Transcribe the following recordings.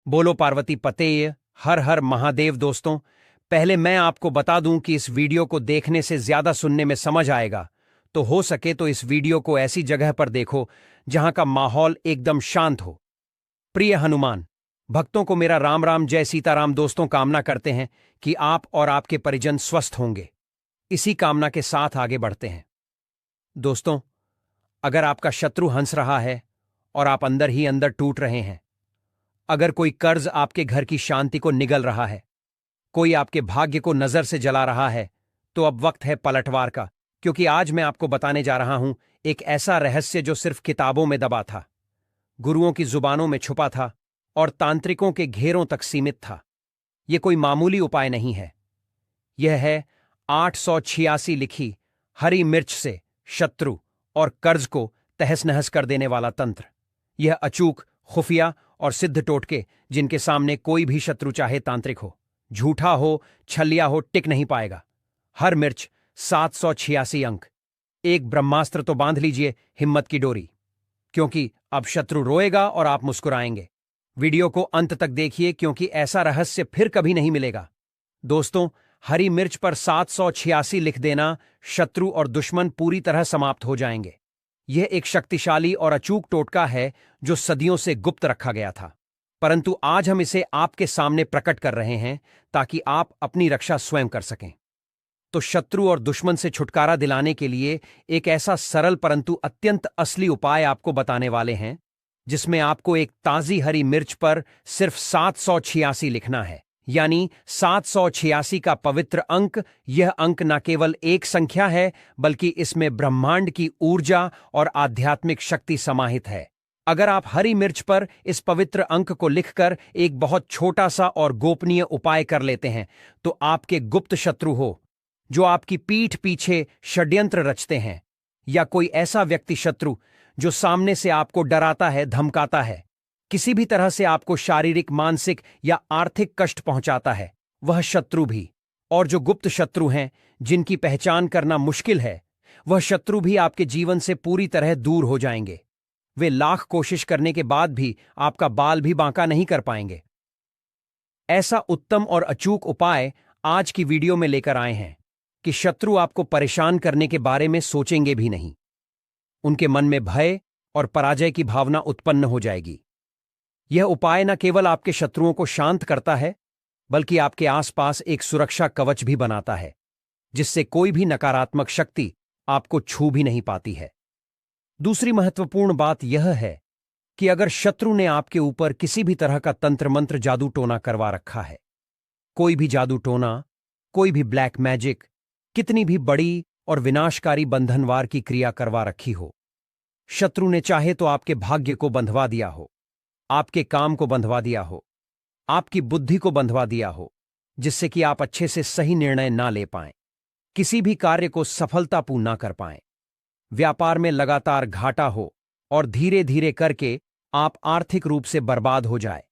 बोलो पार्वती पतेय। हर हर महादेव। दोस्तों, पहले मैं आपको बता दूं कि इस वीडियो को देखने से ज्यादा सुनने में समझ आएगा, तो हो सके तो इस वीडियो को ऐसी जगह पर देखो जहां का माहौल एकदम शांत हो। प्रिय हनुमान भक्तों को मेरा राम राम, जय सीताराम। दोस्तों, कामना करते हैं कि आप और आपके परिजन स्वस्थ होंगे। इसी कामना के साथ आगे बढ़ते हैं। दोस्तों, अगर आपका शत्रु हंस रहा है और आप अंदर ही अंदर टूट रहे हैं, अगर कोई कर्ज आपके घर की शांति को निगल रहा है, कोई आपके भाग्य को नजर से जला रहा है, तो अब वक्त है पलटवार का। क्योंकि आज मैं आपको बताने जा रहा हूं एक ऐसा रहस्य जो सिर्फ किताबों में दबा था, गुरुओं की जुबानों में छुपा था और तांत्रिकों के घेरों तक सीमित था। यह कोई मामूली उपाय नहीं है। यह है 886 लिखी हरी मिर्च से शत्रु और कर्ज को तहस नहस कर देने वाला तंत्र। यह अचूक, खुफिया और सिद्ध टोटके जिनके सामने कोई भी शत्रु, चाहे तांत्रिक हो, झूठा हो, छलिया हो, टिक नहीं पाएगा। हर मिर्च 786 अंक। एक ब्रह्मास्त्र तो बांध लीजिए हिम्मत की डोरी, क्योंकि अब शत्रु रोएगा और आप मुस्कुराएंगे। वीडियो को अंत तक देखिए, क्योंकि ऐसा रहस्य फिर कभी नहीं मिलेगा। दोस्तों, हरी मिर्च पर 786 लिख देना, शत्रु और दुश्मन पूरी तरह समाप्त हो जाएंगे। यह एक शक्तिशाली और अचूक टोटका है जो सदियों से गुप्त रखा गया था, परंतु आज हम इसे आपके सामने प्रकट कर रहे हैं ताकि आप अपनी रक्षा स्वयं कर सकें। तो शत्रु और दुश्मन से छुटकारा दिलाने के लिए एक ऐसा सरल परंतु अत्यंत असली उपाय आपको बताने वाले हैं, जिसमें आपको एक ताजी हरी मिर्च पर सिर्फ 786 लिखना है, यानी 786 का पवित्र अंक। यह अंक न केवल एक संख्या है, बल्कि इसमें ब्रह्मांड की ऊर्जा और आध्यात्मिक शक्ति समाहित है। अगर आप हरी मिर्च पर इस पवित्र अंक को लिखकर एक बहुत छोटा सा और गोपनीय उपाय कर लेते हैं, तो आपके गुप्त शत्रु हो, जो आपकी पीठ पीछे षड्यंत्र रचते हैं, या कोई ऐसा व्यक्ति शत्रु जो सामने से आपको डराता है, धमकाता है, किसी भी तरह से आपको शारीरिक, मानसिक या आर्थिक कष्ट पहुंचाता है, वह शत्रु भी, और जो गुप्त शत्रु हैं जिनकी पहचान करना मुश्किल है, वह शत्रु भी आपके जीवन से पूरी तरह दूर हो जाएंगे। वे लाख कोशिश करने के बाद भी आपका बाल भी बांका नहीं कर पाएंगे। ऐसा उत्तम और अचूक उपाय आज की वीडियो में लेकर आए हैं कि शत्रु आपको परेशान करने के बारे में सोचेंगे भी नहीं। उनके मन में भय और पराजय की भावना उत्पन्न हो जाएगी। यह उपाय न केवल आपके शत्रुओं को शांत करता है, बल्कि आपके आसपास एक सुरक्षा कवच भी बनाता है, जिससे कोई भी नकारात्मक शक्ति आपको छू भी नहीं पाती है। दूसरी महत्वपूर्ण बात यह है कि अगर शत्रु ने आपके ऊपर किसी भी तरह का तंत्र मंत्र, जादू टोना करवा रखा है, कोई भी जादू टोना, कोई भी ब्लैक मैजिक, कितनी भी बड़ी और विनाशकारी बंधनवार की क्रिया करवा रखी हो, शत्रु ने चाहे तो आपके भाग्य को बंधवा दिया हो, आपके काम को बंधवा दिया हो, आपकी बुद्धि को बंधवा दिया हो, जिससे कि आप अच्छे से सही निर्णय ना ले पाएं, किसी भी कार्य को सफलतापूर्ण ना कर पाएं, व्यापार में लगातार घाटा हो और धीरे धीरे करके आप आर्थिक रूप से बर्बाद हो जाए,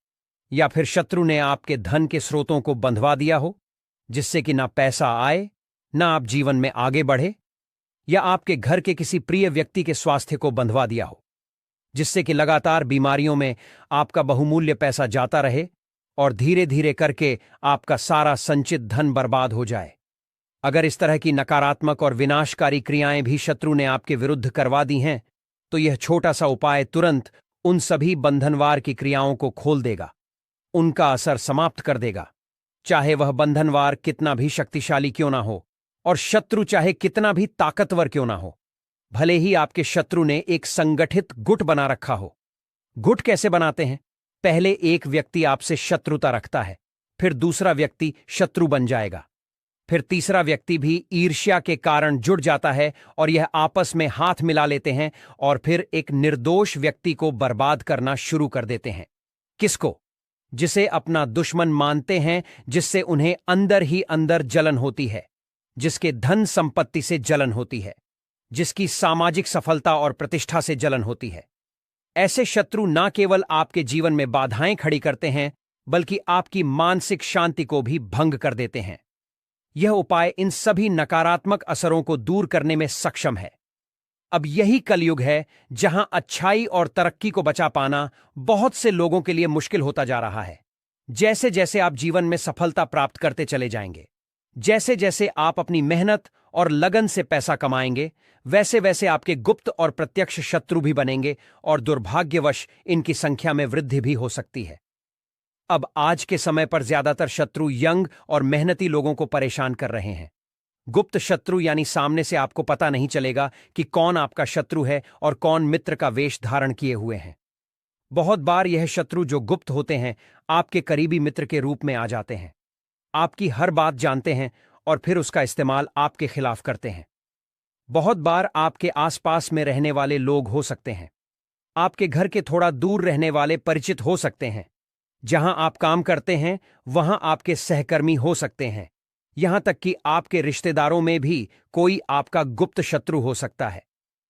या फिर शत्रु ने आपके धन के स्रोतों को बंधवा दिया हो, जिससे कि ना पैसा आए, ना आप जीवन में आगे बढ़े, या आपके घर के किसी प्रिय व्यक्ति के स्वास्थ्य को बंधवा दिया हो, जिससे कि लगातार बीमारियों में आपका बहुमूल्य पैसा जाता रहे और धीरे धीरे करके आपका सारा संचित धन बर्बाद हो जाए। अगर इस तरह की नकारात्मक और विनाशकारी क्रियाएं भी शत्रु ने आपके विरुद्ध करवा दी हैं, तो यह छोटा सा उपाय तुरंत उन सभी बंधनवार की क्रियाओं को खोल देगा, उनका असर समाप्त कर देगा। चाहे वह बंधनवार कितना भी शक्तिशाली क्यों ना हो, और शत्रु चाहे कितना भी ताकतवर क्यों ना हो, भले ही आपके शत्रु ने एक संगठित गुट बना रखा हो। गुट कैसे बनाते हैं? पहले एक व्यक्ति आपसे शत्रुता रखता है, फिर दूसरा व्यक्ति शत्रु बन जाएगा, फिर तीसरा व्यक्ति भी ईर्ष्या के कारण जुड़ जाता है और यह आपस में हाथ मिला लेते हैं और फिर एक निर्दोष व्यक्ति को बर्बाद करना शुरू कर देते हैं। किसको? जिसे अपना दुश्मन मानते हैं, जिससे उन्हें अंदर ही अंदर जलन होती है, जिसके धन संपत्ति से जलन होती है, जिसकी सामाजिक सफलता और प्रतिष्ठा से जलन होती है। ऐसे शत्रु न केवल आपके जीवन में बाधाएं खड़ी करते हैं, बल्कि आपकी मानसिक शांति को भी भंग कर देते हैं। यह उपाय इन सभी नकारात्मक असरों को दूर करने में सक्षम है। अब यही कलयुग है जहां अच्छाई और तरक्की को बचा पाना बहुत से लोगों के लिए मुश्किल होता जा रहा है। जैसे जैसे आप जीवन में सफलता प्राप्त करते चले जाएंगे, जैसे जैसे आप अपनी मेहनत और लगन से पैसा कमाएंगे, वैसे वैसे आपके गुप्त और प्रत्यक्ष शत्रु भी बनेंगे और दुर्भाग्यवश इनकी संख्या में वृद्धि भी हो सकती है। अब आज के समय पर ज्यादातर शत्रु यंग और मेहनती लोगों को परेशान कर रहे हैं। गुप्त शत्रु यानी सामने से आपको पता नहीं चलेगा कि कौन आपका शत्रु है और कौन मित्र का वेश धारण किए हुए हैं। बहुत बार यह शत्रु जो गुप्त होते हैं आपके करीबी मित्र के रूप में आ जाते हैं, आपकी हर बात जानते हैं और फिर उसका इस्तेमाल आपके खिलाफ करते हैं। बहुत बार आपके आसपास में रहने वाले लोग हो सकते हैं, आपके घर के थोड़ा दूर रहने वाले परिचित हो सकते हैं, जहां आप काम करते हैं वहां आपके सहकर्मी हो सकते हैं, यहां तक कि आपके रिश्तेदारों में भी कोई आपका गुप्त शत्रु हो सकता है।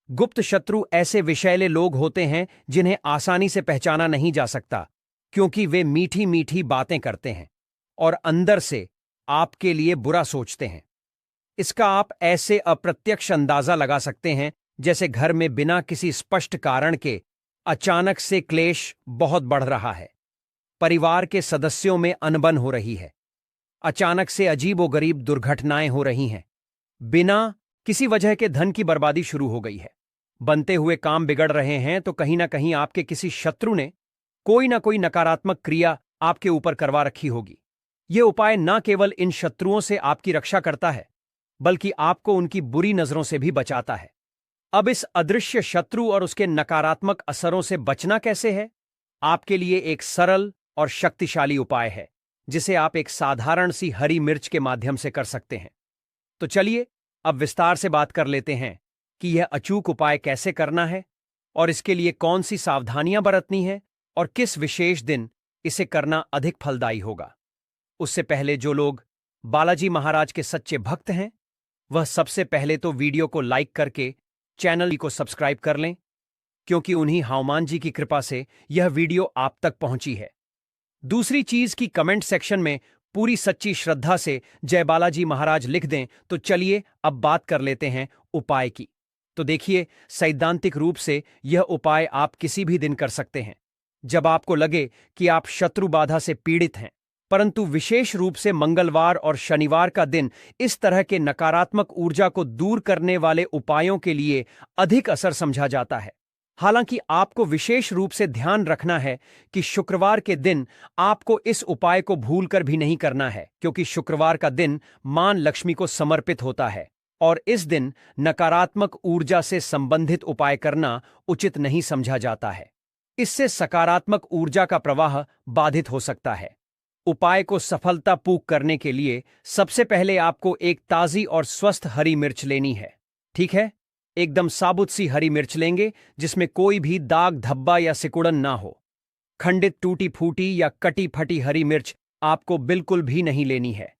गुप्त शत्रु ऐसे विषैले लोग होते हैं जिन्हें आसानी से पहचाना नहीं जा सकता, क्योंकि वे मीठी मीठी बातें करते हैं और अंदर से आपके लिए बुरा सोचते हैं। इसका आप ऐसे अप्रत्यक्ष अंदाजा लगा सकते हैं जैसे घर में बिना किसी स्पष्ट कारण के अचानक से क्लेश बहुत बढ़ रहा है, परिवार के सदस्यों में अनबन हो रही है, अचानक से अजीबोगरीब दुर्घटनाएं हो रही हैं, बिना किसी वजह के धन की बर्बादी शुरू हो गई है, बनते हुए काम बिगड़ रहे हैं, तो कहीं ना कहीं आपके किसी शत्रु ने कोई ना कोई नकारात्मक क्रिया आपके ऊपर करवा रखी होगी। यह उपाय न केवल इन शत्रुओं से आपकी रक्षा करता है, बल्कि आपको उनकी बुरी नजरों से भी बचाता है। अब इस अदृश्य शत्रु और उसके नकारात्मक असरों से बचना कैसे है? आपके लिए एक सरल और शक्तिशाली उपाय है, जिसे आप एक साधारण सी हरी मिर्च के माध्यम से कर सकते हैं। तो चलिए अब विस्तार से बात कर लेते हैं कि यह अचूक उपाय कैसे करना है और इसके लिए कौन सी सावधानियां बरतनी है और किस विशेष दिन इसे करना अधिक फलदायी होगा। उससे पहले जो लोग बालाजी महाराज के सच्चे भक्त हैं, वह सबसे पहले तो वीडियो को लाइक करके चैनल को सब्सक्राइब कर लें, क्योंकि उन्हीं हनुमान जी की कृपा से यह वीडियो आप तक पहुंची है। दूसरी चीज की कमेंट सेक्शन में पूरी सच्ची श्रद्धा से जय बालाजी महाराज लिख दें। तो चलिए अब बात कर लेते हैं उपाय की। तो देखिए, सैद्धांतिक रूप से यह उपाय आप किसी भी दिन कर सकते हैं जब आपको लगे कि आप शत्रु बाधा से पीड़ित हैं, परंतु विशेष रूप से मंगलवार और शनिवार का दिन इस तरह के नकारात्मक ऊर्जा को दूर करने वाले उपायों के लिए अधिक असर समझा जाता है। हालांकि आपको विशेष रूप से ध्यान रखना है कि शुक्रवार के दिन आपको इस उपाय को भूलकर भी नहीं करना है, क्योंकि शुक्रवार का दिन मां लक्ष्मी को समर्पित होता है और इस दिन नकारात्मक ऊर्जा से संबंधित उपाय करना उचित नहीं समझा जाता है। इससे सकारात्मक ऊर्जा का प्रवाह बाधित हो सकता है। उपाय को सफलतापूर्वक करने के लिए सबसे पहले आपको एक ताजी और स्वस्थ हरी मिर्च लेनी है। ठीक है, एकदम साबुत सी हरी मिर्च लेंगे जिसमें कोई भी दाग धब्बा या सिकुड़न ना हो। खंडित टूटी फूटी या कटी फटी हरी मिर्च आपको बिल्कुल भी नहीं लेनी है,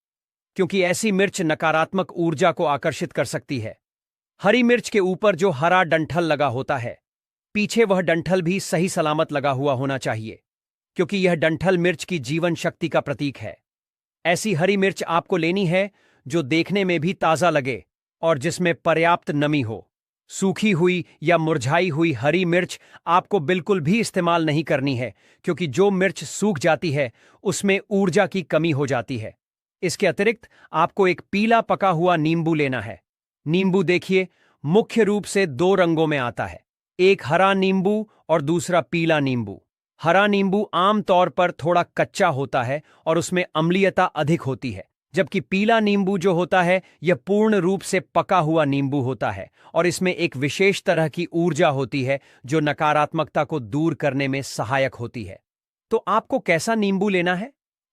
क्योंकि ऐसी मिर्च नकारात्मक ऊर्जा को आकर्षित कर सकती है। हरी मिर्च के ऊपर जो हरा डंठल लगा होता है, पीछे वह डंठल भी सही सलामत लगा हुआ होना चाहिए, क्योंकि यह डंठल मिर्च की जीवन शक्ति का प्रतीक है। ऐसी हरी मिर्च आपको लेनी है जो देखने में भी ताजा लगे और जिसमें पर्याप्त नमी हो। सूखी हुई या मुरझाई हुई हरी मिर्च आपको बिल्कुल भी इस्तेमाल नहीं करनी है, क्योंकि जो मिर्च सूख जाती है उसमें ऊर्जा की कमी हो जाती है। इसके अतिरिक्त आपको एक पीला पका हुआ नींबू लेना है। नींबू देखिए मुख्य रूप से दो रंगों में आता है, एक हरा नींबू और दूसरा पीला नींबू। हरा नींबू आमतौर पर थोड़ा कच्चा होता है और उसमें अम्लीयता अधिक होती है, जबकि पीला नींबू जो होता है यह पूर्ण रूप से पका हुआ नींबू होता है और इसमें एक विशेष तरह की ऊर्जा होती है जो नकारात्मकता को दूर करने में सहायक होती है। तो आपको कैसा नींबू लेना है?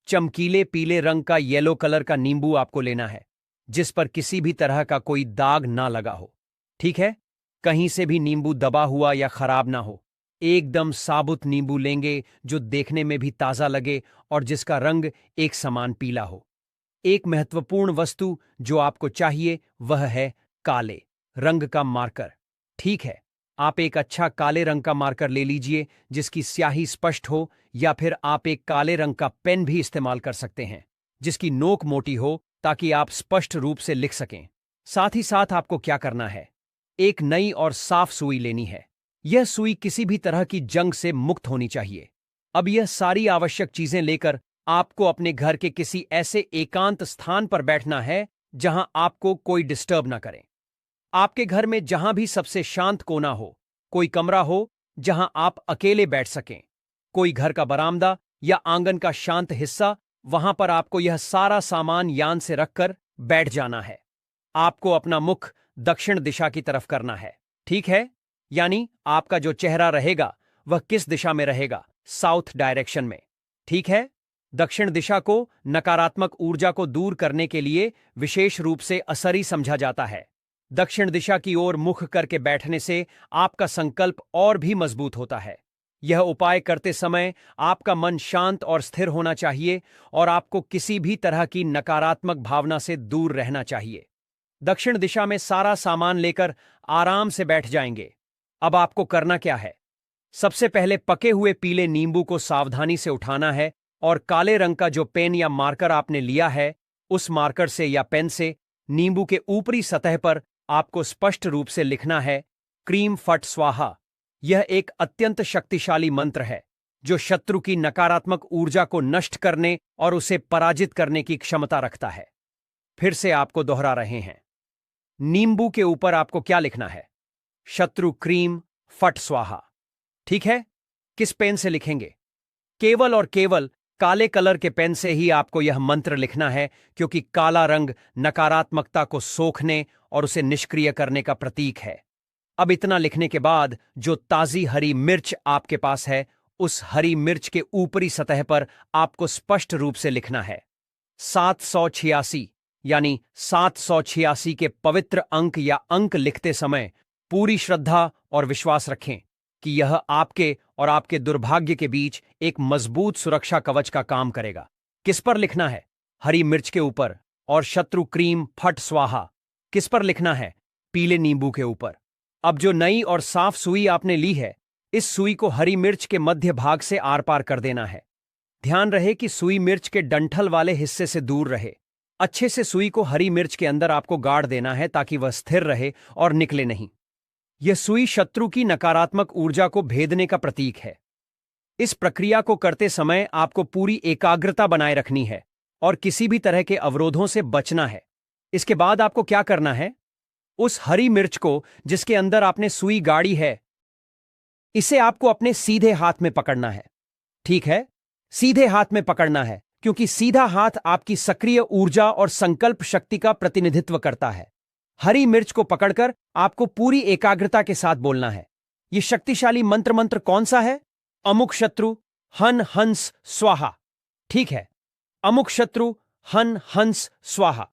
चमकीले पीले रंग का येलो कलर का नींबू आपको लेना है, जिस पर किसी भी तरह का कोई दाग ना लगा हो। ठीक है, कहीं से भी नींबू दबा हुआ या खराब ना हो। एकदम साबुत नींबू लेंगे जो देखने में भी ताजा लगे और जिसका रंग एक समान पीला हो। एक महत्वपूर्ण वस्तु जो आपको चाहिए वह है काले रंग का मार्कर। ठीक है, आप एक अच्छा काले रंग का मार्कर ले लीजिए जिसकी स्याही स्पष्ट हो, या फिर आप एक काले रंग का पेन भी इस्तेमाल कर सकते हैं जिसकी नोक मोटी हो, ताकि आप स्पष्ट रूप से लिख सकें। साथ ही साथ आपको क्या करना है, एक नई और साफ सुई लेनी है। यह सुई किसी भी तरह की जंग से मुक्त होनी चाहिए। अब यह सारी आवश्यक चीजें लेकर आपको अपने घर के किसी ऐसे एकांत स्थान पर बैठना है जहां आपको कोई डिस्टर्ब ना करे। आपके घर में जहां भी सबसे शांत कोना हो, कोई कमरा हो जहां आप अकेले बैठ सकें, कोई घर का बरामदा या आंगन का शांत हिस्सा, वहां पर आपको यह सारा सामान यान से रखकर बैठ जाना है। आपको अपना मुख दक्षिण दिशा की तरफ करना है, ठीक है? यानी आपका जो चेहरा रहेगा वह किस दिशा में रहेगा? साउथ डायरेक्शन में, ठीक है? दक्षिण दिशा को नकारात्मक ऊर्जा को दूर करने के लिए विशेष रूप से असरी समझा जाता है। दक्षिण दिशा की ओर मुख करके बैठने से आपका संकल्प और भी मजबूत होता है। यह उपाय करते समय आपका मन शांत और स्थिर होना चाहिए और आपको किसी भी तरह की नकारात्मक भावना से दूर रहना चाहिए। दक्षिण दिशा में सारा सामान लेकर आराम से बैठ जाएंगे। अब आपको करना क्या है? सबसे पहले पके हुए पीले नींबू को सावधानी से उठाना है और काले रंग का जो पेन या मार्कर आपने लिया है, उस मार्कर से या पेन से नींबू के ऊपरी सतह पर आपको स्पष्ट रूप से लिखना है, क्रीम फट स्वाहा। यह एक अत्यंत शक्तिशाली मंत्र है जो शत्रु की नकारात्मक ऊर्जा को नष्ट करने और उसे पराजित करने की क्षमता रखता है। फिर से आपको दोहरा रहे हैं। नींबू के ऊपर आपको क्या लिखना है? शत्रु क्रीम फट स्वाहा, ठीक है? किस पेन से लिखेंगे? केवल और केवल काले कलर के पेन से ही आपको यह मंत्र लिखना है, क्योंकि काला रंग नकारात्मकता को सोखने और उसे निष्क्रिय करने का प्रतीक है। अब इतना लिखने के बाद जो ताजी हरी मिर्च आपके पास है, उस हरी मिर्च के ऊपरी सतह पर आपको स्पष्ट रूप से लिखना है 786। यानी 786 के पवित्र अंक या अंक लिखते समय पूरी श्रद्धा और विश्वास रखें कि यह आपके और आपके दुर्भाग्य के बीच एक मजबूत सुरक्षा कवच का काम करेगा। किस पर लिखना है? हरी मिर्च के ऊपर। और शत्रु क्रीम फट स्वाहा किस पर लिखना है? पीले नींबू के ऊपर। अब जो नई और साफ सुई आपने ली है, इस सुई को हरी मिर्च के मध्य भाग से आर पार कर देना है। ध्यान रहे कि सुई मिर्च के डंठल वाले हिस्से से दूर रहे। अच्छे से सुई को हरी मिर्च के अंदर आपको गाड़ देना है ताकि वह स्थिर रहे और निकले नहीं। यह सुई शत्रु की नकारात्मक ऊर्जा को भेदने का प्रतीक है। इस प्रक्रिया को करते समय आपको पूरी एकाग्रता बनाए रखनी है और किसी भी तरह के अवरोधों से बचना है। इसके बाद आपको क्या करना है? उस हरी मिर्च को जिसके अंदर आपने सुई गाड़ी है, इसे आपको अपने सीधे हाथ में पकड़ना है, ठीक है? सीधे हाथ में पकड़ना है, क्योंकि सीधा हाथ आपकी सक्रिय ऊर्जा और संकल्प शक्ति का प्रतिनिधित्व करता है। हरी मिर्च को पकड़कर आपको पूरी एकाग्रता के साथ बोलना है। यह शक्तिशाली मंत्र कौन सा है? अमुक शत्रु हन हंस स्वाहा, ठीक है? अमुक शत्रु हन हंस स्वाहा।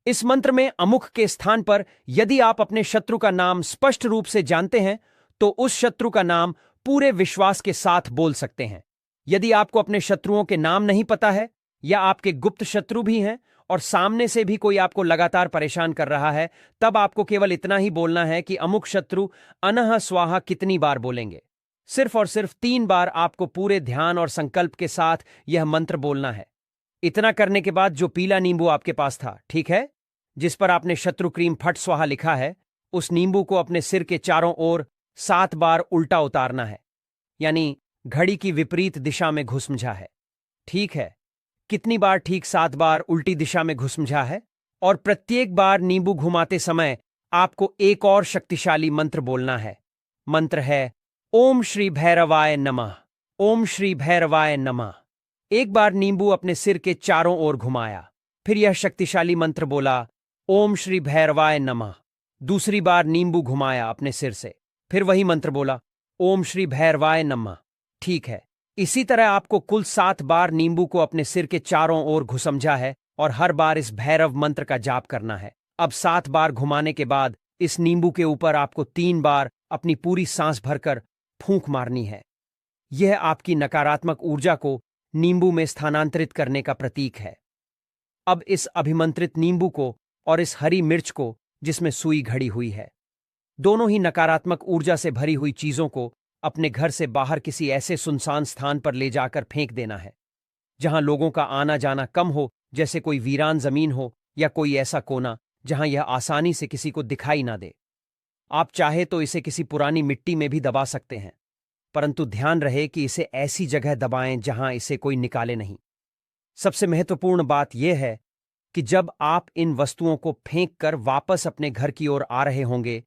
इस मंत्र में अमुक के स्थान पर यदि आप अपने शत्रु का नाम स्पष्ट रूप से जानते हैं तो उस शत्रु का नाम पूरे विश्वास के साथ बोल सकते हैं। यदि आपको अपने शत्रुओं के नाम नहीं पता है या आपके गुप्त शत्रु भी हैं और सामने से भी कोई आपको लगातार परेशान कर रहा है, तब आपको केवल इतना ही बोलना है कि अमुक शत्रु अनह स्वाहा कितनी बार बोलेंगे? सिर्फ और सिर्फ 3 बार आपको पूरे ध्यान और संकल्प के साथ यह मंत्र बोलना है। इतना करने के बाद जो पीला नींबू आपके पास था, ठीक है, जिस पर आपने शत्रु क्रीम फट स्वाहा लिखा है, उस नींबू को अपने सिर के चारों ओर 7 बार उल्टा उतारना है, यानी घड़ी की विपरीत दिशा में घुसमझा है, ठीक है? कितनी बार? ठीक 7 बार उल्टी दिशा में घुसमझा है। और प्रत्येक बार नींबू घुमाते समय आपको एक और शक्तिशाली मंत्र बोलना है। मंत्र है ओम श्री भैरवाय नमः। ओम श्री भैरवाय नमः। एक बार नींबू अपने सिर के चारों ओर घुमाया, फिर यह शक्तिशाली मंत्र बोला ओम श्री भैरवाय नमः। दूसरी बार नींबू घुमाया अपने सिर से, फिर वही मंत्र बोला ओम श्री भैरवाय नमः, ठीक है? इसी तरह आपको कुल 7 बार नींबू को अपने सिर के चारों ओर घुसमझा है और हर बार इस भैरव मंत्र का जाप करना है। अब 7 बार घुमाने के बाद इस नींबू के ऊपर आपको 3 बार अपनी पूरी सांस भरकर फूंक मारनी है। यह आपकी नकारात्मक ऊर्जा को नींबू में स्थानांतरित करने का प्रतीक है। अब इस अभिमंत्रित नींबू को और इस हरी मिर्च को जिसमें सुई घड़ी हुई है, दोनों ही नकारात्मक ऊर्जा से भरी हुई चीजों को अपने घर से बाहर किसी ऐसे सुनसान स्थान पर ले जाकर फेंक देना है जहां लोगों का आना जाना कम हो, जैसे कोई वीरान जमीन हो या कोई ऐसा कोना जहां यह आसानी से किसी को दिखाई ना दे। आप चाहे तो इसे किसी पुरानी मिट्टी में भी दबा सकते हैं, परंतु ध्यान रहे कि इसे ऐसी जगह दबाएं जहां इसे कोई निकाले नहीं। सबसे महत्वपूर्ण बात यह है कि जब आप इन वस्तुओं को फेंक कर वापस अपने घर की ओर आ रहे होंगे,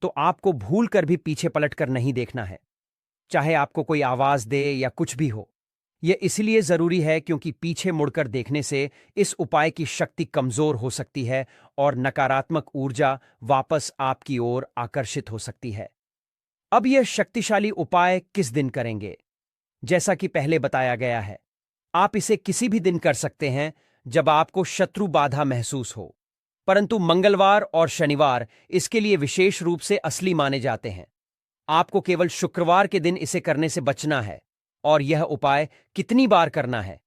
तो आपको भूल कर भी पीछे पलटकर नहीं देखना है, चाहे आपको कोई आवाज दे या कुछ भी हो। यह इसलिए जरूरी है क्योंकि पीछे मुड़कर देखने से इस उपाय की शक्ति कमजोर हो सकती है और नकारात्मक ऊर्जा वापस आपकी ओर आकर्षित हो सकती है। अब यह शक्तिशाली उपाय किस दिन करेंगे? जैसा कि पहले बताया गया है, आप इसे किसी भी दिन कर सकते हैं जब आपको शत्रु बाधा महसूस हो, परंतु मंगलवार और शनिवार इसके लिए विशेष रूप से असली माने जाते हैं। आपको केवल शुक्रवार के दिन इसे करने से बचना है। और यह उपाय कितनी बार करना है?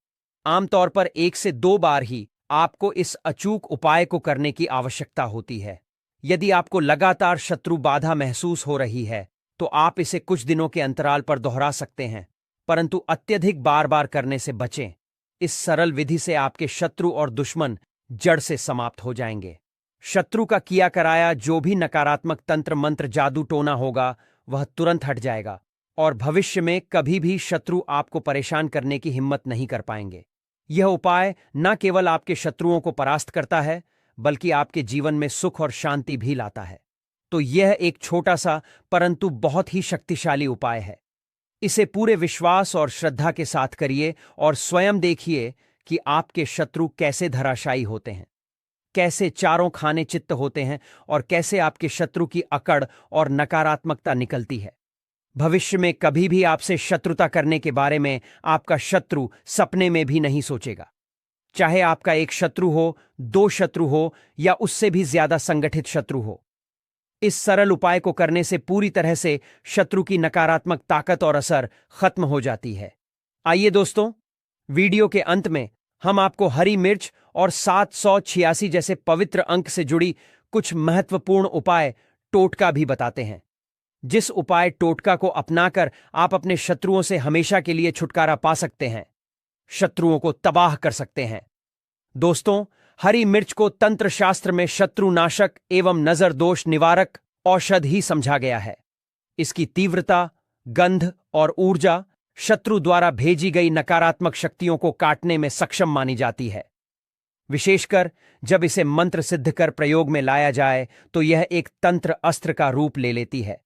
आमतौर पर 1 से 2 बार ही आपको इस अचूक उपाय को करने की आवश्यकता होती है। यदि आपको लगातार शत्रु बाधा महसूस हो रही है, तो आप इसे कुछ दिनों के अंतराल पर दोहरा सकते हैं, परंतु अत्यधिक बार बार करने से बचें। इस सरल विधि से आपके शत्रु और दुश्मन जड़ से समाप्त हो जाएंगे। शत्रु का किया कराया जो भी नकारात्मक तंत्र मंत्र जादू टोना होगा, वह तुरंत हट जाएगा और भविष्य में कभी भी शत्रु आपको परेशान करने की हिम्मत नहीं कर पाएंगे। यह उपाय न केवल आपके शत्रुओं को परास्त करता है, बल्कि आपके जीवन में सुख और शांति भी लाता है। तो यह एक छोटा सा परंतु बहुत ही शक्तिशाली उपाय है। इसे पूरे विश्वास और श्रद्धा के साथ करिए और स्वयं देखिए कि आपके शत्रु कैसे धराशायी होते हैं, कैसे चारों खाने चित्त होते हैं और कैसे आपके शत्रु की अकड़ और नकारात्मकता निकलती है। भविष्य में कभी भी आपसे शत्रुता करने के बारे में आपका शत्रु सपने में भी नहीं सोचेगा। चाहे आपका एक शत्रु हो, 2 शत्रु हो या उससे भी ज्यादा संगठित शत्रु हो। इस सरल उपाय को करने से पूरी तरह से शत्रु की नकारात्मक ताकत और असर खत्म हो जाती है। आइए दोस्तों, वीडियो के अंत में हम आपको हरी मिर्च और 786 जैसे पवित्र अंक से जुड़ी कुछ महत्वपूर्ण उपाय टोटका भी बताते हैं। जिस उपाय टोटका को अपनाकर आप अपने शत्रुओं से हमेशा के लिए छुटकारा पा सकते हैं, शत्रुओं को तबाह कर सकते हैं। दोस्तों, हरी मिर्च को तंत्र शास्त्र में शत्रुनाशक एवं नजर दोष निवारक औषध ही समझा गया है। इसकी तीव्रता, गंध और ऊर्जा शत्रु द्वारा भेजी गई नकारात्मक शक्तियों को काटने में सक्षम मानी जाती है। विशेषकर जब इसे मंत्र सिद्ध कर प्रयोग में लाया जाए तो यह एक तंत्र अस्त्र का रूप ले लेती है।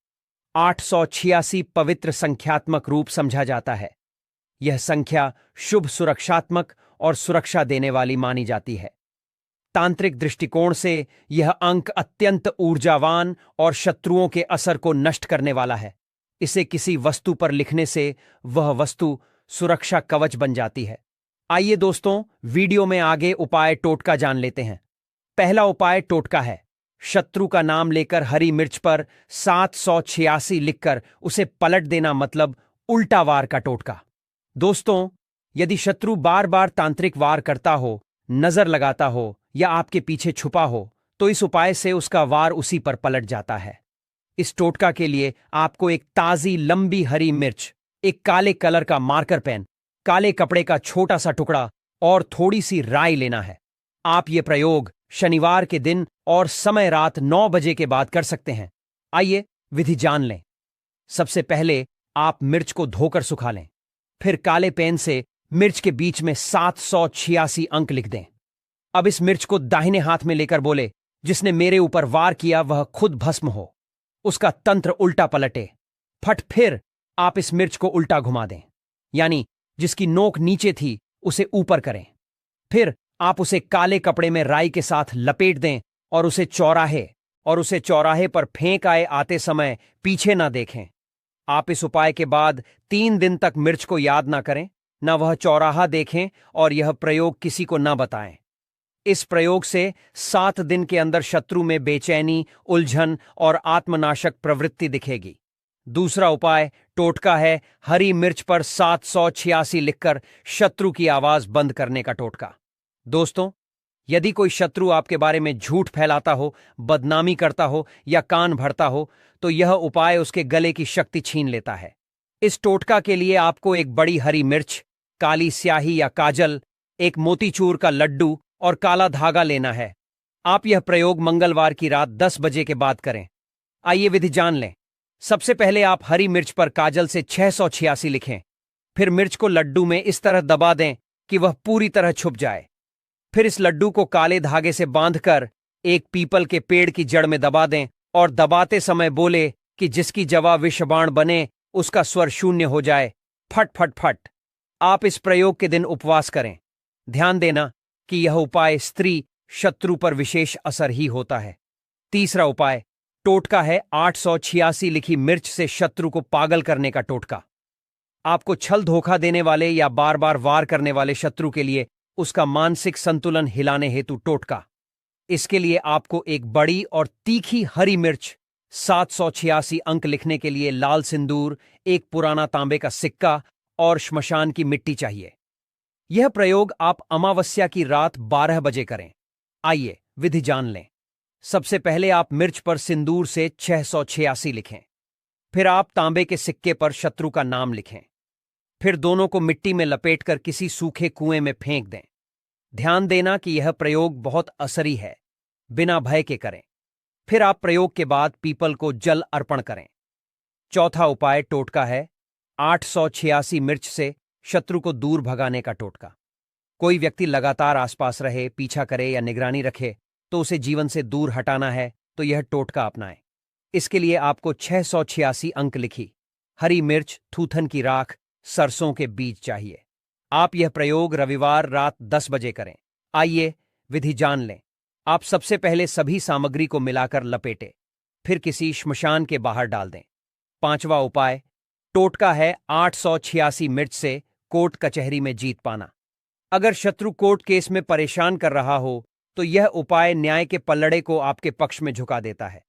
886 पवित्र संख्यात्मक रूप समझा जाता है। यह संख्या शुभ, सुरक्षात्मक और सुरक्षा देने वाली मानी जाती है। तांत्रिक दृष्टिकोण से यह अंक अत्यंत ऊर्जावान और शत्रुओं के असर को नष्ट करने वाला है। इसे किसी वस्तु पर लिखने से वह वस्तु सुरक्षा कवच बन जाती है। आइए दोस्तों, वीडियो में आगे उपाय टोटका जान लेते हैं। पहला उपाय टोटका है। शत्रु का नाम लेकर हरी मिर्च पर 786 लिखकर उसे पलट देना, मतलब उल्टा वार का टोटका। दोस्तों, यदि शत्रु बार बार तांत्रिक वार करता हो, नजर लगाता हो या आपके पीछे छुपा हो, तो इस उपाय से उसका वार उसी पर पलट जाता है। इस टोटका के लिए आपको एक ताजी लंबी हरी मिर्च, एक काले कलर का मार्कर पेन, काले कपड़े का छोटा सा टुकड़ा और थोड़ी सी राई लेना है। आप ये प्रयोग शनिवार के दिन और समय रात 9 बजे के बाद कर सकते हैं। आइए विधि जान लें। सबसे पहले आप मिर्च को धोकर सुखा लें। फिर काले पेन से मिर्च के बीच में 786 अंक लिख दें। अब इस मिर्च को दाहिने हाथ में लेकर बोले, जिसने मेरे ऊपर वार किया वह खुद भस्म हो, उसका तंत्र उल्टा पलटे। फट फिर आप इस मिर्च को उल्टा घुमा दें, यानी जिसकी नोक नीचे थी उसे ऊपर करें। फिर आप उसे काले कपड़े में राई के साथ लपेट दें और उसे चौराहे पर फेंक आते समय पीछे ना देखें। आप इस उपाय के बाद 3 दिन तक मिर्च को याद ना करें, ना वह चौराहा देखें और यह प्रयोग किसी को ना बताएं। इस प्रयोग से 7 दिन के अंदर शत्रु में बेचैनी, उलझन और आत्मनाशक प्रवृत्ति दिखेगी। दूसरा उपाय टोटका है हरी मिर्च पर 786 लिखकर शत्रु की आवाज बंद करने का टोटका। दोस्तों, यदि कोई शत्रु आपके बारे में झूठ फैलाता हो, बदनामी करता हो या कान भरता हो, तो यह उपाय उसके गले की शक्ति छीन लेता है। इस टोटका के लिए आपको एक बड़ी हरी मिर्च, काली स्याही या काजल, एक मोतीचूर का लड्डू और काला धागा लेना है। आप यह प्रयोग मंगलवार की रात 10 बजे के बाद करें। आइए विधि जान लें। सबसे पहले आप हरी मिर्च पर काजल से 686 लिखें। फिर मिर्च को लड्डू में इस तरह दबा दें कि वह पूरी तरह छुप जाए। फिर इस लड्डू को काले धागे से बांधकर एक पीपल के पेड़ की जड़ में दबा दें और दबाते समय बोले कि जिसकी जवा विषबाण बने उसका स्वर शून्य हो जाए, फट फट फट। आप इस प्रयोग के दिन उपवास करें। ध्यान देना कि यह उपाय स्त्री शत्रु पर विशेष असर ही होता है। तीसरा उपाय टोटका है 886 लिखी मिर्च से शत्रु को पागल करने का टोटका। आपको छल धोखा देने वाले या बार बार वार करने वाले शत्रु के लिए उसका मानसिक संतुलन हिलाने हेतु टोटका। इसके लिए आपको एक बड़ी और तीखी हरी मिर्च, 786 अंक लिखने के लिए लाल सिंदूर, एक पुराना तांबे का सिक्का और श्मशान की मिट्टी चाहिए। यह प्रयोग आप अमावस्या की रात 12 बजे करें। आइए विधि जान लें। सबसे पहले आप मिर्च पर सिंदूर से 686 लिखें। फिर आप तांबे के सिक्के पर शत्रु का नाम लिखें। फिर दोनों को मिट्टी में लपेटकर किसी सूखे कुएं में फेंक दें। ध्यान देना कि यह प्रयोग बहुत असरी है, बिना भय के करें। फिर आप प्रयोग के बाद पीपल को जल अर्पण करें। चौथा उपाय टोटका है 886 मिर्च से शत्रु को दूर भगाने का टोटका। कोई व्यक्ति लगातार आसपास रहे, पीछा करे या निगरानी रखे तो उसे जीवन से दूर हटाना है तो यह टोटका अपनाएं। इसके लिए आपको 686 अंक लिखी हरी मिर्च, थूथन की राख, सरसों के बीज चाहिए। आप यह प्रयोग रविवार रात 10 बजे करें। आइए विधि जान लें। आप सबसे पहले सभी सामग्री को मिलाकर लपेटें, फिर किसी श्मशान के बाहर डाल दें। पांचवा उपाय टोटका है 886 मिर्च से कोर्ट कचहरी में जीत पाना। अगर शत्रु कोर्ट केस में परेशान कर रहा हो तो यह उपाय न्याय के पल्लड़े को आपके पक्ष में झुका देता है।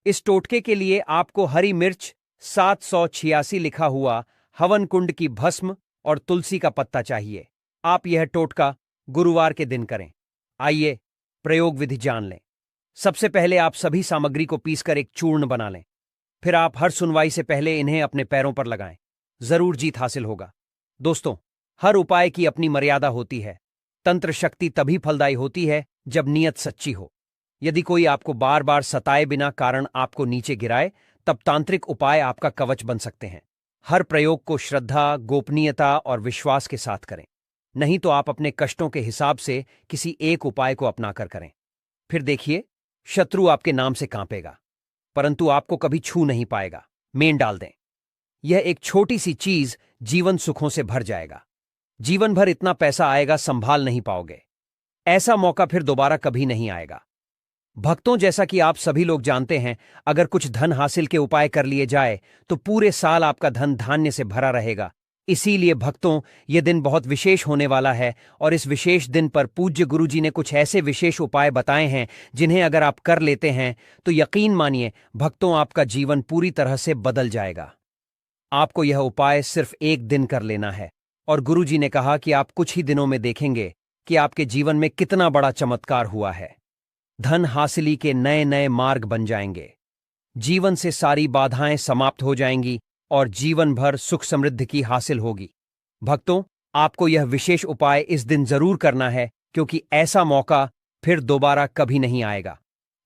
इस टोटके के लिए आपको हरी मिर्च, 786 लिखा हुआ हवन कुंड की भस्म और तुलसी का पत्ता चाहिए। आप यह टोटका गुरुवार के दिन करें। आइए प्रयोग विधि जान लें। सबसे पहले आप सभी सामग्री को पीसकर एक चूर्ण बना लें। फिर आप हर सुनवाई से पहले इन्हें अपने पैरों पर लगाएं। जरूर जीत हासिल होगा। दोस्तों, हर उपाय की अपनी मर्यादा होती है। तंत्र शक्ति तभी फलदायी होती है जब नीयत सच्ची हो। यदि कोई आपको बार बार सताए बिना कारण आपको नीचे गिराए, तब तांत्रिक उपाय आपका कवच बन सकते हैं। हर प्रयोग को श्रद्धा, गोपनीयता और विश्वास के साथ करें, नहीं तो आप अपने कष्टों के हिसाब से किसी एक उपाय को अपनाकर करें। फिर देखिए, शत्रु आपके नाम से कांपेगा, परंतु आपको कभी छू नहीं पाएगा। मेन डाल दें। यह एक छोटी सी चीज जीवन सुखों से भर जाएगा। जीवन भर इतना पैसा आएगा, संभाल नहीं पाओगे। ऐसा मौका फिर दोबारा कभी नहीं आएगा। भक्तों, जैसा कि आप सभी लोग जानते हैं, अगर कुछ धन हासिल के उपाय कर लिए जाए तो पूरे साल आपका धन धान्य से भरा रहेगा। इसीलिए भक्तों, यह दिन बहुत विशेष होने वाला है और इस विशेष दिन पर पूज्य गुरुजी ने कुछ ऐसे विशेष उपाय बताए हैं जिन्हें अगर आप कर लेते हैं तो यकीन मानिए भक्तों, आपका जीवन पूरी तरह से बदल जाएगा। आपको यह उपाय सिर्फ एक दिन कर लेना है और गुरुजी ने कहा कि आप कुछ ही दिनों में देखेंगे कि आपके जीवन में कितना बड़ा चमत्कार हुआ है। धन हासिली के नए नए मार्ग बन जाएंगे। जीवन से सारी बाधाएं समाप्त हो जाएंगी और जीवन भर सुख समृद्धि की हासिल होगी। भक्तों, आपको यह विशेष उपाय इस दिन जरूर करना है क्योंकि ऐसा मौका फिर दोबारा कभी नहीं आएगा।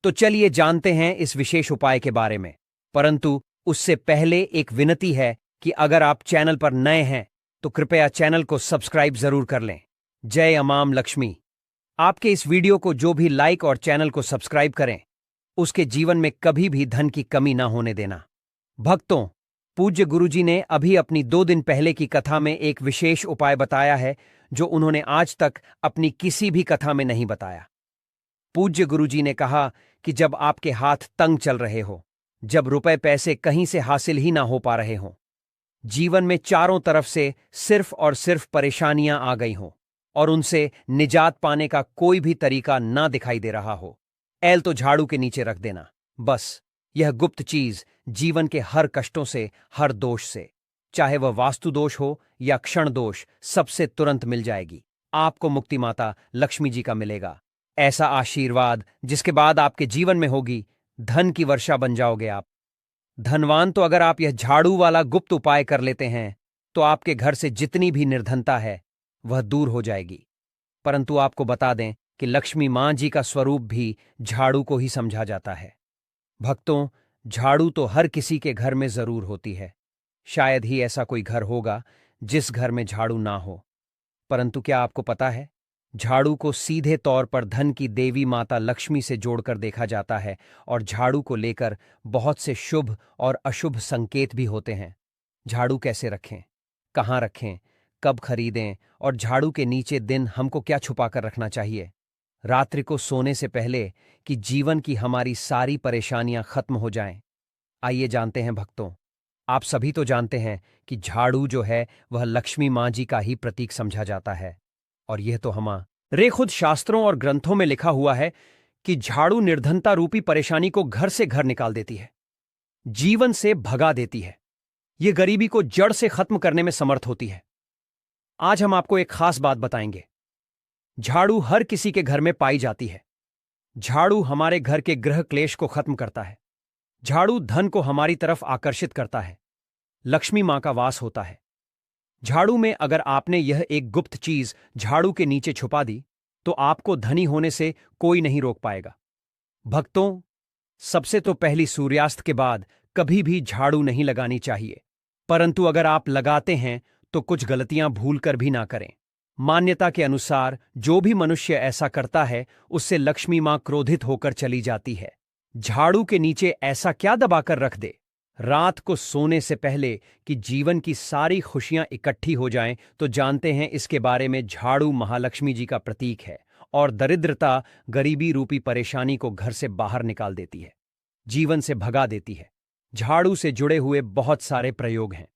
तो चलिए जानते हैं इस विशेष उपाय के बारे में। परंतु उससे पहले एक विनती है कि अगर आप चैनल पर नए हैं तो कृपया चैनल को सब्सक्राइब जरूर कर लें। जय अमाम लक्ष्मी। आपके इस वीडियो को जो भी लाइक और चैनल को सब्सक्राइब करें, उसके जीवन में कभी भी धन की कमी ना होने देना। भक्तों, पूज्य गुरुजी ने अभी अपनी 2 दिन पहले की कथा में एक विशेष उपाय बताया है जो उन्होंने आज तक अपनी किसी भी कथा में नहीं बताया। पूज्य गुरुजी ने कहा कि जब आपके हाथ तंग चल रहे हो, जब रुपए पैसे कहीं से हासिल ही ना हो पा रहे हों, जीवन में चारों तरफ से सिर्फ और सिर्फ परेशानियां आ गई हों और उनसे निजात पाने का कोई भी तरीका ना दिखाई दे रहा हो, ऐल तो झाड़ू के नीचे रख देना। बस यह गुप्त चीज जीवन के हर कष्टों से, हर दोष से, चाहे वह वास्तु दोष हो या क्षण दोष, सबसे तुरंत मिल जाएगी। आपको मुक्ति माता लक्ष्मी जी का मिलेगा ऐसा आशीर्वाद जिसके बाद आपके जीवन में होगी धन की वर्षा बन जाओगे आप। धनवान तो अगर आप यह झाड़ू वाला गुप्त उपाय कर लेते हैं तो आपके घर से जितनी भी निर्धनता है वह दूर हो जाएगी। परंतु आपको बता दें कि लक्ष्मी मां जी का स्वरूप भी झाड़ू को ही समझा जाता है। भक्तों, झाड़ू तो हर किसी के घर में जरूर होती है। शायद ही ऐसा कोई घर होगा जिस घर में झाड़ू ना हो। परंतु क्या आपको पता है, झाड़ू को सीधे तौर पर धन की देवी माता लक्ष्मी से जोड़कर देखा जाता है और झाड़ू को लेकर बहुत से शुभ और अशुभ संकेत भी होते हैं। झाड़ू कैसे रखें, कहाँ रखें, कब खरीदें और झाड़ू के नीचे दिन हमको क्या छुपाकर रखना चाहिए रात्रि को सोने से पहले, कि जीवन की हमारी सारी परेशानियां खत्म हो जाएं। आइए जानते हैं भक्तों। आप सभी तो जानते हैं कि झाड़ू जो है वह लक्ष्मी माँ जी का ही प्रतीक समझा जाता है। और यह तो हमारे खुद शास्त्रों और ग्रंथों में लिखा हुआ है कि झाड़ू निर्धनता रूपी परेशानी को घर से घर निकाल देती है, जीवन से भगा देती है। यह गरीबी को जड़ से खत्म करने में समर्थ होती है। आज हम आपको एक खास बात बताएंगे। झाड़ू हर किसी के घर में पाई जाती है। झाड़ू हमारे घर के ग्रह क्लेश को खत्म करता है। झाड़ू धन को हमारी तरफ आकर्षित करता है। लक्ष्मी मां का वास होता है झाड़ू में। अगर आपने यह एक गुप्त चीज झाड़ू के नीचे छुपा दी तो आपको धनी होने से कोई नहीं रोक पाएगा। भक्तों, सबसे तो पहली सूर्यास्त के बाद कभी भी झाड़ू नहीं लगानी चाहिए। परंतु अगर आप लगाते हैं तो कुछ गलतियां भूलकर भी ना करें। मान्यता के अनुसार जो भी मनुष्य ऐसा करता है उससे लक्ष्मी मां क्रोधित होकर चली जाती है। झाड़ू के नीचे ऐसा क्या दबाकर रख दे रात को सोने से पहले कि जीवन की सारी खुशियां इकट्ठी हो जाएं, तो जानते हैं इसके बारे में। झाड़ू महालक्ष्मी जी का प्रतीक है और दरिद्रता, गरीबी रूपी परेशानी को घर से बाहर निकाल देती है, जीवन से भगा देती है। झाड़ू से जुड़े हुए बहुत सारे प्रयोग हैं।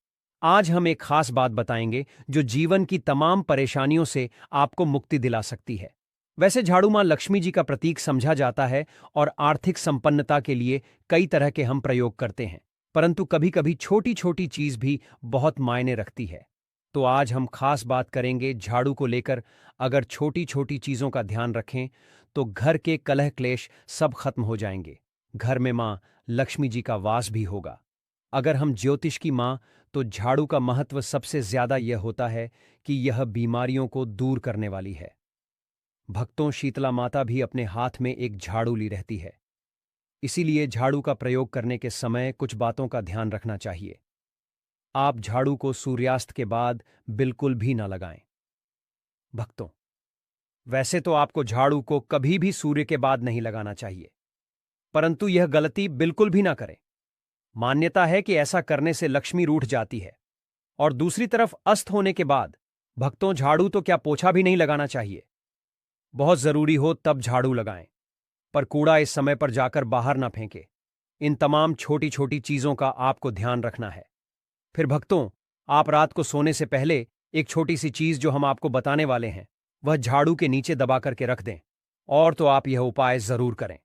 आज हम एक खास बात बताएंगे जो जीवन की तमाम परेशानियों से आपको मुक्ति दिला सकती है। वैसे झाड़ू मां लक्ष्मी जी का प्रतीक समझा जाता है और आर्थिक संपन्नता के लिए कई तरह के हम प्रयोग करते हैं, परंतु कभी कभी छोटी छोटी चीज भी बहुत मायने रखती है। तो आज हम खास बात करेंगे झाड़ू को लेकर। अगर छोटी छोटी चीजों का ध्यान रखें तो घर के कलह क्लेश सब खत्म हो जाएंगे। घर में मां लक्ष्मी जी का वास भी होगा। अगर हम ज्योतिष की मां, तो झाड़ू का महत्व सबसे ज्यादा यह होता है कि यह बीमारियों को दूर करने वाली है। भक्तों, शीतला माता भी अपने हाथ में एक झाड़ू ली रहती है। इसीलिए झाड़ू का प्रयोग करने के समय कुछ बातों का ध्यान रखना चाहिए। आप झाड़ू को सूर्यास्त के बाद बिल्कुल भी ना लगाएं। भक्तों, वैसे तो आपको झाड़ू को कभी भी सूर्य के बाद नहीं लगाना चाहिए, परंतु यह गलती बिल्कुल भी ना करें। मान्यता है कि ऐसा करने से लक्ष्मी रूठ जाती है। और दूसरी तरफ अस्त होने के बाद भक्तों, झाड़ू तो क्या पोछा भी नहीं लगाना चाहिए। बहुत जरूरी हो तब झाड़ू लगाएं, पर कूड़ा इस समय पर जाकर बाहर ना फेंके। इन तमाम छोटी छोटी चीजों का आपको ध्यान रखना है। फिर भक्तों, आप रात को सोने से पहले एक छोटी सी चीज जो हम आपको बताने वाले हैं वह झाड़ू के नीचे दबा करके रख दें। और तो आप यह उपाय जरूर करें।